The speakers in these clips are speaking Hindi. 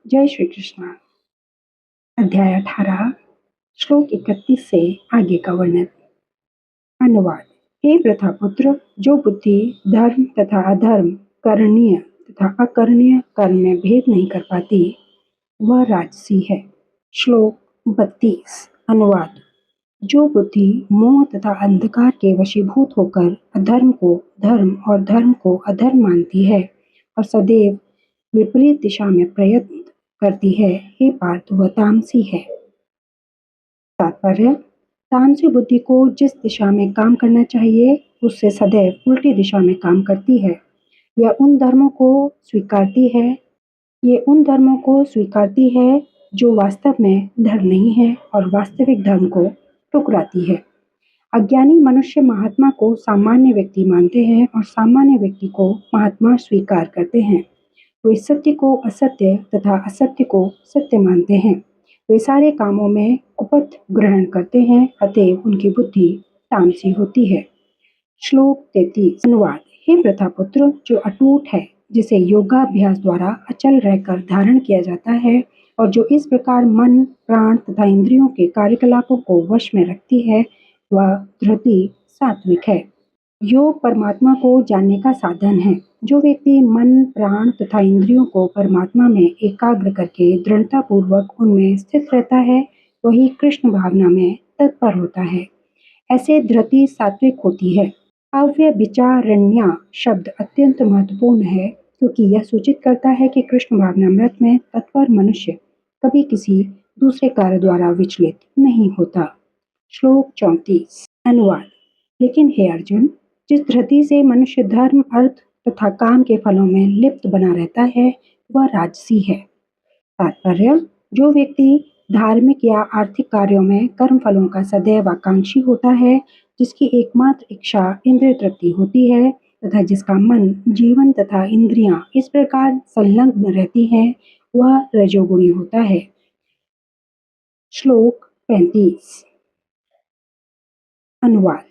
जय श्री कृष्ण। अध्याय 18 श्लोक 31 से आगे का वर्णन। अनुवाद। हे प्रथापुत्र, जो बुद्धि धर्म तथा अधर्म, करणीय तथा अकरणीय कर्म में भेद नहीं कर पाती, वह राजसी है। श्लोक 32। अनुवाद। जो बुद्धि मोह तथा अंधकार के वशीभूत होकर अधर्म को धर्म और धर्म को अधर्म मानती है और सदैव विपरीत दिशा में प्रयत्न करती है, हे पार्थ, वह तामसी है। तात्पर्य। तामसी बुद्धि को जिस दिशा में काम करना चाहिए उससे सदैव उल्टी दिशा में काम करती है। यह उन धर्मों को स्वीकारती है जो वास्तव में धर्म नहीं है और वास्तविक धर्म को ठुकराती है। अज्ञानी मनुष्य महात्मा को सामान्य व्यक्ति मानते हैं और सामान्य व्यक्ति को महात्मा स्वीकार करते हैं। वे सत्य को असत्य तथा असत्य को सत्य मानते हैं। वे सारे कामों में कुपथ ग्रहण करते हैं, अतएव उनकी बुद्धि तामसी होती है। श्लोक 33। अनुवाद। हे प्रथापुत्र, जो अटूट है, जिसे योगाभ्यास द्वारा अचल रहकर धारण किया जाता है और जो इस प्रकार मन, प्राण तथा इंद्रियों के कार्यकलापों को वश में रखती है, वह धृति सात्विक है। योग परमात्मा को जानने का साधन है। जो व्यक्ति मन, प्राण तथा इंद्रियों को परमात्मा में एकाग्र करके दृढ़ता पूर्वक उनमें स्थित रहता है, वही कृष्ण भावना में तत्पर होता है। ऐसे धृति सात्विक होती है। अव्यभिचारिण्या शब्द अत्यंत महत्वपूर्ण है, क्योंकि यह सूचित करता है कि कृष्ण भावनामृत में तत्पर मनुष्य कभी किसी दूसरे कार्य द्वारा विचलित नहीं होता। श्लोक 34। अनुवाद। लेकिन हे अर्जुन, जिस धृति से मनुष्य धर्म, अर्थ तथा काम के फलों में लिप्त बना रहता है, वह राजसी है। तात्पर्य। जो व्यक्ति धार्मिक या आर्थिक कार्यों में कर्म फलों का सदैव आकांक्षी होता है, जिसकी एकमात्र इच्छा इंद्रिय तृप्ति होती है तथा जिसका मन, जीवन तथा इंद्रियां इस प्रकार संलग्न रहती हैं, वह रजोगुणी होता है। श्लोक 35। अनुवाद।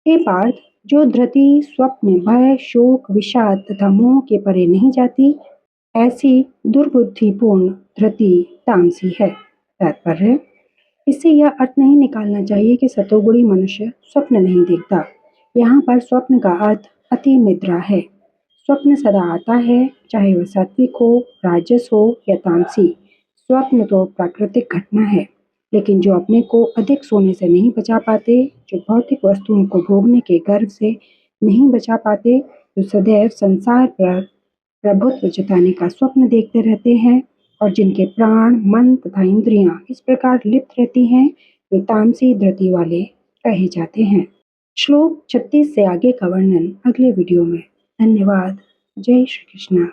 हे पार्थ, जो धृति स्वप्न, भय, शोक, विषाद तथा मोह के परे नहीं जाती, ऐसी दुर्बुद्धिपूर्ण धृति तामसी है। तात्पर्य। इससे यह अर्थ नहीं निकालना चाहिए कि सतोगुणी मनुष्य स्वप्न नहीं देखता। यहाँ पर स्वप्न का अर्थ अति निद्रा है। स्वप्न सदा आता है, चाहे वह सात्विक हो, राजस हो या तामसी। स्वप्न तो प्राकृतिक घटना है, लेकिन जो अपने को अधिक सोने से नहीं बचा पाते, जो भौतिक वस्तुओं को भोगने के गर्व से नहीं बचा पाते, जो सदैव संसार पर प्रभुत्व जताने का स्वप्न देखते रहते हैं और जिनके प्राण, मन तथा इंद्रियां इस प्रकार लिप्त रहती हैं, वे तामसी धृति वाले कहे जाते हैं। श्लोक 36 से आगे का वर्णन अगले वीडियो में। धन्यवाद। जय श्री कृष्ण।